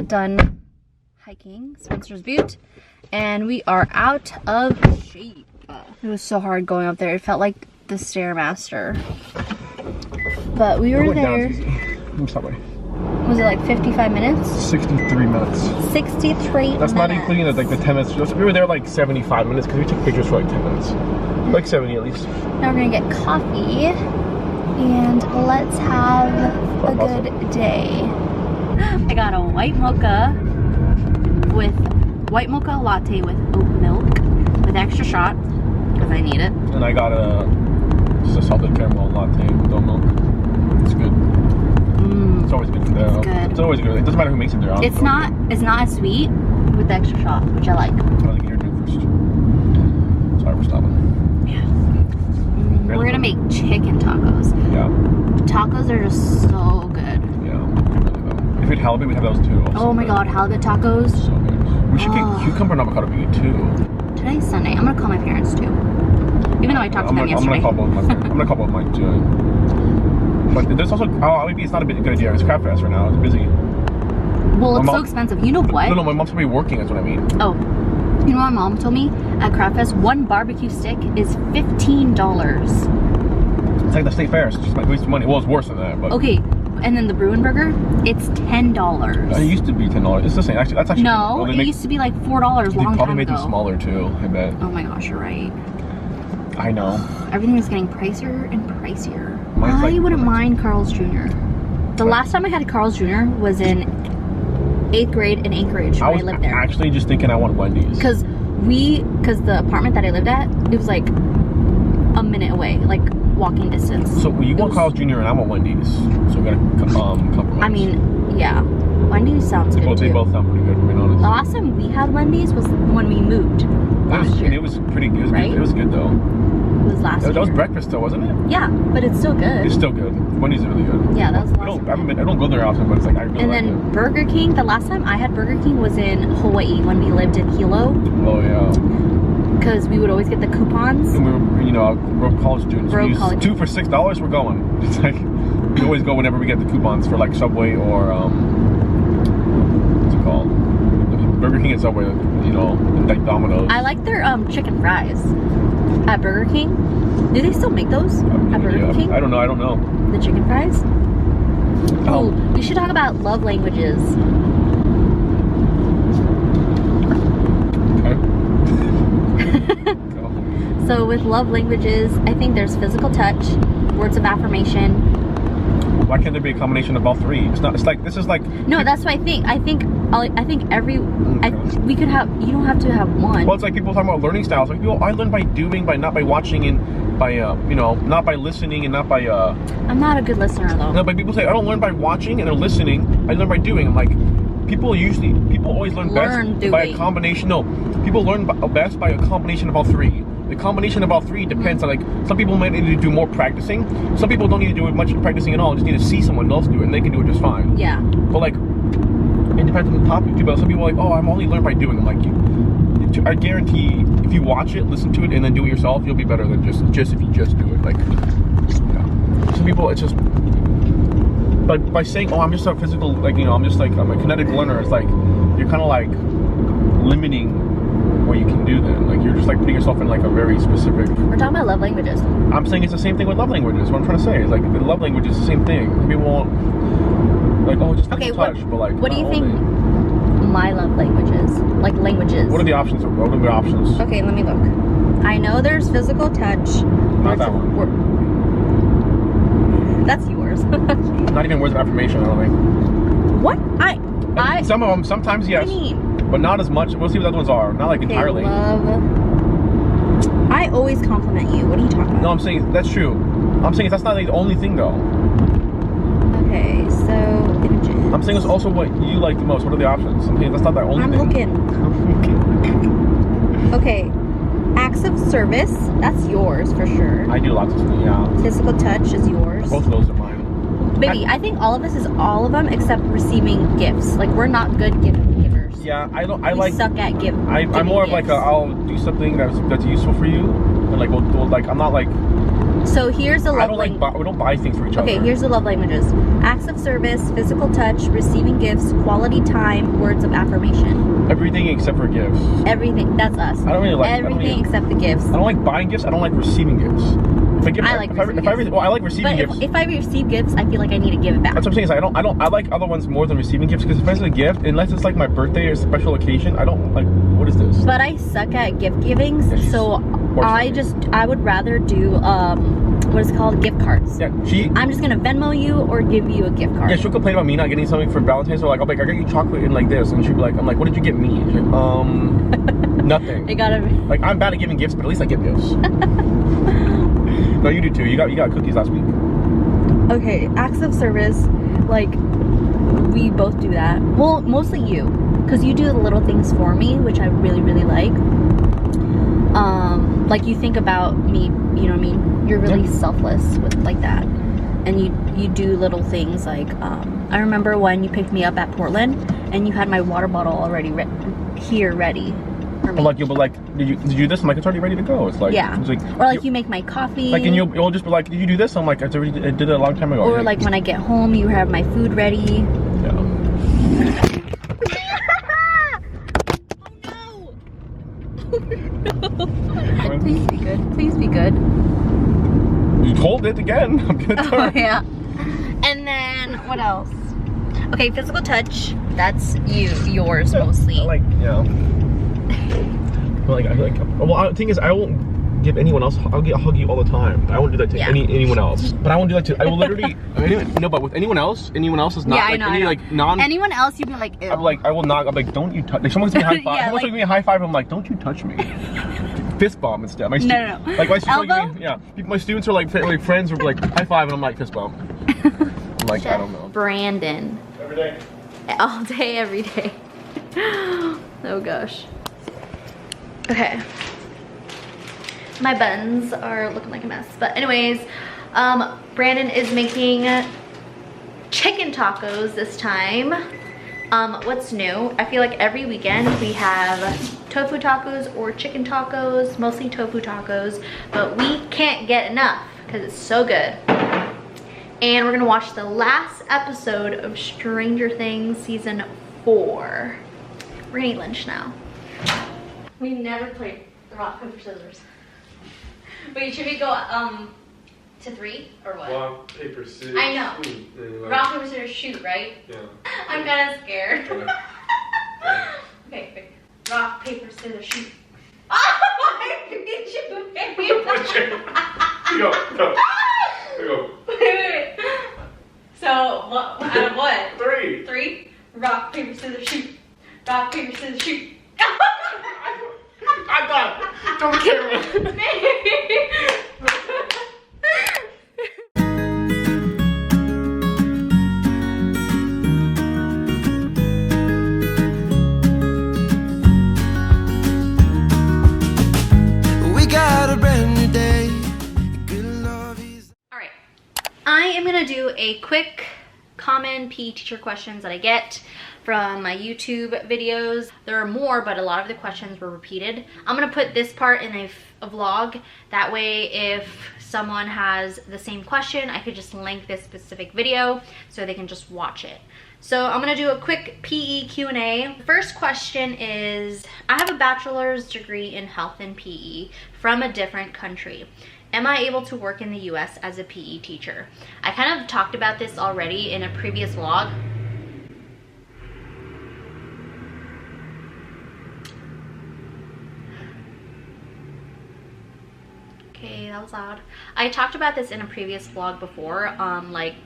got done hiking Spencer's Butte, and we are out of shape. It was so hard going up there. It felt like the Stairmaster. But we were there. I'm sorry. Was it like 55 minutes? 63 minutes. 63 minutes. That's not including like the 10 minutes. We were there like 75 minutes because we took pictures for like 10 minutes. Like 70 at least. Now we're gonna get coffee and let's have a good day. I got a white mocha latte with oat milk with extra shot because I need it. And I got just a salted caramel latte with oat milk. It's good. It's always good from there. It's good. It's always good. It doesn't matter who makes it there. It's not as sweet with the extra shot, which I like. I'll get your drink first. Sorry, we're stopping. Yeah. We're gonna make chicken tacos. Yeah. Tacos are just so good. Yeah, really though. If we had halibut, we'd have those too. Oh my god, halibut tacos. So good. We should get cucumber and avocado for you too. Today's Sunday. I'm gonna call my parents too. Even though I talked to them yesterday. I'm gonna call both my parents. I'm gonna call both mine too. But there's also, maybe it's not a good idea. It's Crab Fest right now. It's busy. Well, it's so expensive. You know what? No, my mom's gonna be working. That's what I mean. Oh, you know what my mom told me? At Crab Fest, one barbecue stick is $15. It's like the state fair. It's just like wasting money. Well, it's worse than that. But okay, and then the Bruin Burger, it's $10. It used to be $10. It's the same. Actually, that's actually no. It used to be like $4 long time ago. They probably made them smaller too. I bet. Oh my gosh, you're right. I know. Everything is getting pricier and pricier. I wouldn't mind Carl's Jr. The last time I had Carl's Jr. was in 8th grade in Anchorage when I lived there. I was actually just thinking I want Wendy's. Because the apartment that I lived at, it was like a minute away, like walking distance. So you want Carl's Jr. and I want Wendy's. So we gotta compromise. I mean, yeah. Wendy's sounds good too. They both sound pretty good, to be honest. The last time we had Wendy's was when we moved last year. It was pretty good. It was right? good. It was good though. It was last year. That was breakfast though, wasn't it? Yeah, but it's still good. It's still good. Wendy's is really good. Yeah, that was the last time. I don't go there often, but it's like I really And then like it. Burger King, the last time I had Burger King was in Hawaii when we lived in Hilo. Oh yeah. Because we would always get the coupons. And we were college students. We college 2 for $6, we're going. It's like, we always go whenever we get the coupons for like Subway or, what's it called? Burger King and Subway, and like Domino's. I like their chicken fries at Burger King. Do they still make those at Burger King? I don't know. The chicken fries? Oh, we should talk about love languages. So with love languages, I think there's physical touch, words of affirmation. Why can't there be a combination of all three? It's like this is like. No, that's what I think. I think we could have. You don't have to have one. Well, it's like people talking about learning styles. Like, I learn by doing, not by watching, and by not by listening, and not by. I'm not a good listener though. No, but people say I don't learn by watching and they're listening. I learn by doing. I'm like, people always learn best by a combination. No, people learn best by a combination of all three. The combination of all three depends on, like, some people might need to do more practicing. Some people don't need to do much practicing at all. Just need to see someone else do it, and they can do it just fine. Yeah. But like, it depends on the topic too. But some people are like, oh, I'm only learning by doing. I'm like, I guarantee if you watch it, listen to it, and then do it yourself, you'll be better than just if you just do it. Like, yeah. Some people, it's just. But by saying, oh, I'm just a physical, like, I'm a kinetic learner. It's like you're kind of like limiting what you can do then. Like, you're just like putting yourself in like a very specific. We're talking about love languages. I'm saying it's the same thing with love languages. What I'm trying to say is like the love language is the same thing. People won't like, oh, just touch, but like. What do you think my love languages? Like languages. What are the options? What are the options? Okay, let me look. I know there's physical touch. Not that one. That's yours. Not even words of affirmation, I don't think. What? Some of them, sometimes yes. What do you mean? But not as much. We'll see what the other ones are. Not like entirely. Love. I always compliment you. What are you talking about? No, I'm saying that's true. I'm saying that's not the only thing though. Okay, so images. I'm saying it's also what you like the most. What are the options? I'm saying that's not the only thing. I'm looking. Okay. Acts of service. That's yours for sure. I do lots of things, yeah. Physical touch is yours. Both of those are mine. Baby, I think all of this is all of them except receiving gifts. Like, we're not good givers. Yeah, We suck at giving. I'm more of like I'll do something that's useful for you, and like we'll like I'm not like So here's the love language. We don't buy things for each other. Okay, here's the love languages. Acts of service, physical touch, receiving gifts, quality time, words of affirmation. Everything except for gifts. Everything. That's us. I don't really like everything except the gifts. I don't like buying gifts. I don't like receiving gifts. I like receiving gifts. If I receive gifts, I feel like I need to give it back. That's what I'm saying. I like other ones more than receiving gifts, because if it's a gift, unless it's like my birthday or special occasion, I don't like. What is this? But I suck at gift giving, so I would rather do what is it called, gift cards. Yeah, I'm just gonna Venmo you or give you a gift card. Yeah, she'll complain about me not getting something for Valentine's. Or like, I'll be like, I got you chocolate and like this, and she'll be like, I'm like, what did you get me? She's like, nothing. I gotta. Like, I'm bad at giving gifts, but at least I give gifts. No, you do too. You got cookies last week. Okay, acts of service, like we both do that. Well, mostly you, because you do the little things for me, which I really, really like. Like you think about me, you know what I mean? You're really selfless with like that, and you do little things like I remember when you picked me up at Portland, and you had my water bottle already ready. Or like you'll be like, did you do this? I'm like, it's already ready to go. It's like, yeah. It's like, or like you make my coffee. Like, and you'll just be like, did you do this? I'm like, I did it a long time ago. Or like when I get home, you have my food ready. Yeah. Please be good. Please be good. You hold it again. I'm gonna turn. Oh yeah. And then what else? Okay, physical touch. That's yours mostly. I like, yeah. Well, the thing is, I won't give anyone else. I'll hug you all the time. I won't do that to anyone else. But I won't do that to. I will literally. No, but with anyone else is not like any like non. Anyone else, you'd be like, ew. I'm like, I will not. I'm like, don't you touch. Like, someone's giving me a high five. Someone's giving me a high five. I'm like, don't you touch me. Fist bump instead. No. Like my students, my students are like friends are like high five, and I'm like fist bump. I'm like, I don't know. Brandon. Every day. All day, every day. Oh gosh. Okay. My buns are looking like a mess. But anyways, Brandon is making chicken tacos this time. What's new? I feel like every weekend we have tofu tacos or chicken tacos, mostly tofu tacos, but we can't get enough because it's so good. And we're gonna watch the last episode of Stranger Things season 4. We're gonna eat lunch now. We never played rock, paper, scissors. Wait, should we go to 3 or what? Rock, paper, scissors. I know. Rock, paper, scissors, shoot, right? Yeah. I'm kind of scared. Okay, quick. Rock, paper, scissors, shoot. Oh, I beat you, baby. Go. Go. Wait. So, what, out of what? 3. 3? Rock, paper, scissors, shoot. Rock, paper, scissors, shoot. I'm done. Don't care. We got a brand new day. Good love is. Alright, I am gonna do a quick common PE teacher questions that I get from my YouTube videos. There are more, but a lot of the questions were repeated. I'm gonna put this part in a vlog. That way, if someone has the same question, I could just link this specific video so they can just watch it. So I'm gonna do a quick PE Q&A. The first question is, I have a bachelor's degree in health and PE from a different country. Am I able to work in the US as a PE teacher? I kind of talked about this already in a previous vlog. Okay, that was loud. I talked about this in a previous vlog before, like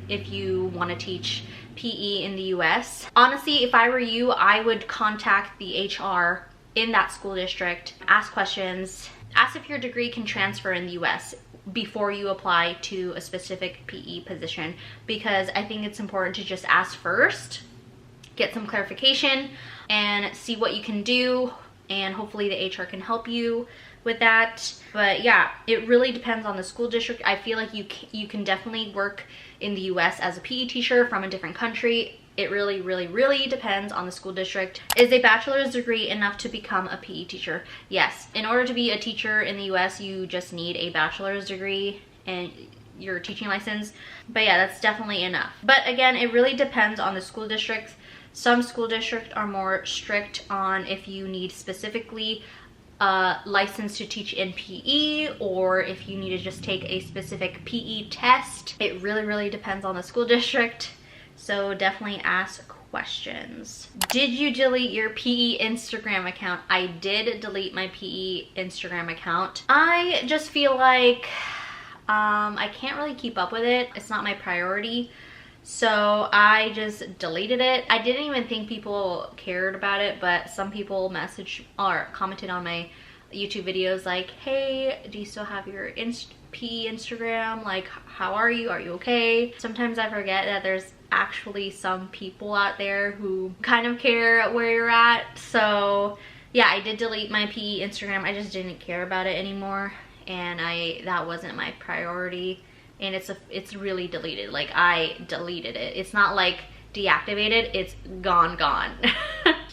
if you want to teach PE in the US. Honestly, if I were you, I would contact the HR in that school district, ask questions, ask if your degree can transfer in the US before you apply to a specific PE position, because I think it's important to just ask first, get some clarification, and see what you can do, and hopefully the HR can help you with that. But yeah, it really depends on the school district. I feel like you can definitely work in the US as a PE teacher from a different country. it really, really, really depends on the school district. Is a bachelor's degree enough to become a PE teacher? Yes. In order to be a teacher in the US, you just need a bachelor's degree and your teaching license. But yeah, that's definitely enough. But again, it really depends on the school district. Some school districts are more strict on if you need specifically license to teach in PE, or if you need to just take a specific PE test. It really, really depends on the school district. So definitely ask questions. Did you delete your PE Instagram account? I did delete my PE Instagram account. I just feel like I can't really keep up with it. It's not my priority. So I just deleted it. I didn't even think people cared about it, but some people messaged or commented on my YouTube videos like, hey, do you still have your PE Instagram? Like, how are you? Are you okay? Sometimes I forget that there's actually some people out there who kind of care where you're at. So yeah, I did delete my PE Instagram. I just didn't care about it anymore, and that wasn't my priority. And it's really deleted. Like, I deleted it. It's not like deactivated, it's gone.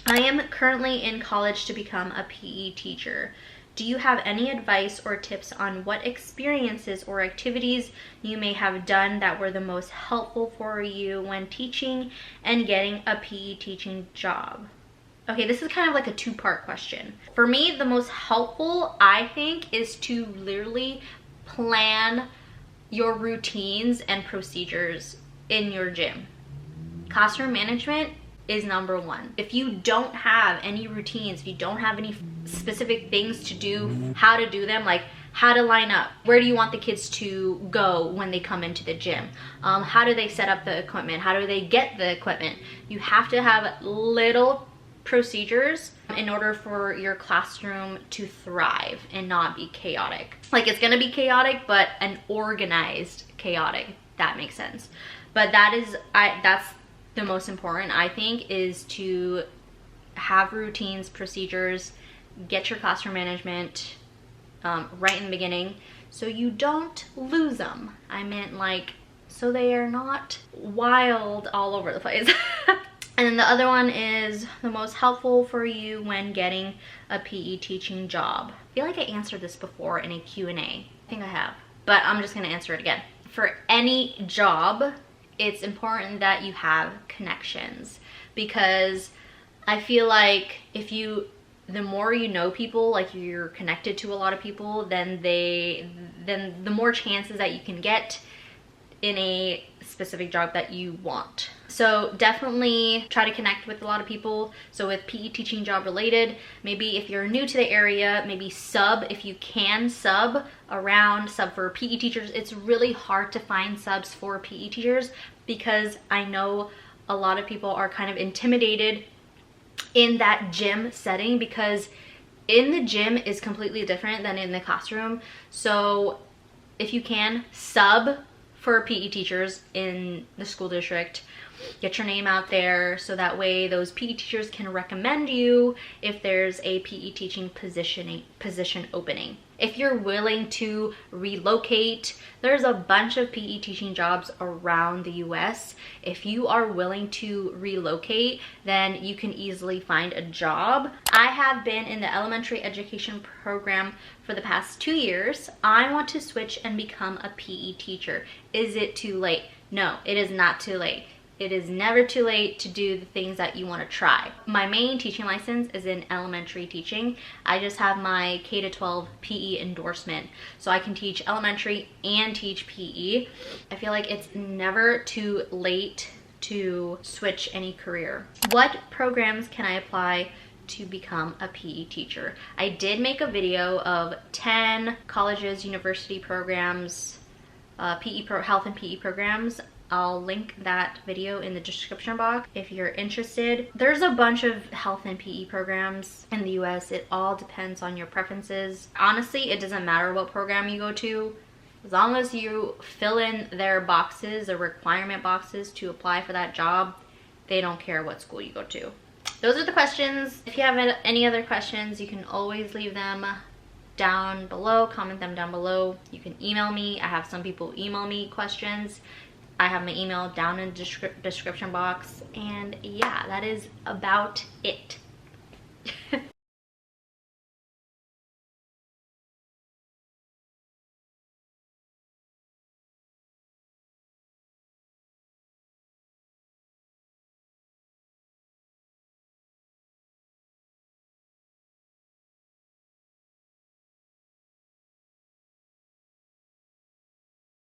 I am currently in college to become a PE teacher. Do you have any advice or tips on what experiences or activities you may have done that were the most helpful for you when teaching and getting a PE teaching job? Okay, this is kind of like a two-part question. For me, the most helpful, I think, is to literally plan your routines and procedures in your gym. Classroom management is number one. If you don't have any routines, if you don't have any specific things to do, how to do them, like how to line up, where do you want the kids to go when they come into the gym, how do they set up the equipment, how do they get the equipment, you have to have little procedures in order for your classroom to thrive and not be chaotic. Like, it's gonna be chaotic, but an organized chaotic, that makes sense. But that's the most important, I think, is to have routines, procedures, get your classroom management right in the beginning so you don't lose them. I meant, like, so they are not wild all over the place. And then the other one is the most helpful for you when getting a PE teaching job. I feel like I answered this before in a Q&A. I think I have, but I'm just gonna answer it again. For any job, it's important that you have connections, because I feel like the more you know people, like you're connected to a lot of people, then the more chances that you can get in a specific job that you want. So definitely try to connect with a lot of people. So with PE teaching job related, maybe if you're new to the area, maybe sub, if you can sub for PE teachers. It's really hard to find subs for PE teachers because I know a lot of people are kind of intimidated in that gym setting, because in the gym is completely different than in the classroom. So if you can sub for PE teachers in the school district, get your name out there so that way those PE teachers can recommend you if there's a PE teaching position opening. If you're willing to relocate, there's a bunch of PE teaching jobs around the US. If you are willing to relocate, then you can easily find a job. I have been in the elementary education program for the past 2 years. I want to switch and become a PE teacher. Is it too late? No, it is not too late. It is never too late to do the things that you want to try. My main teaching license is in elementary teaching. I just have my K-12 PE endorsement, so I can teach elementary and teach PE. I feel like it's never too late to switch any career. What programs can I apply to become a PE teacher? I did make a video of 10 colleges, university programs, health and PE programs. I'll link that video in the description box if you're interested. There's a bunch of health and PE programs in the US. It all depends on your preferences. Honestly, it doesn't matter what program you go to. As long as you fill in their boxes, the requirement boxes to apply for that job, they don't care what school you go to. Those are the questions. If you have any other questions, you can always leave them down below, comment them down below. You can email me. I have some people email me questions. I have my email down in the description box. And yeah, that is about it.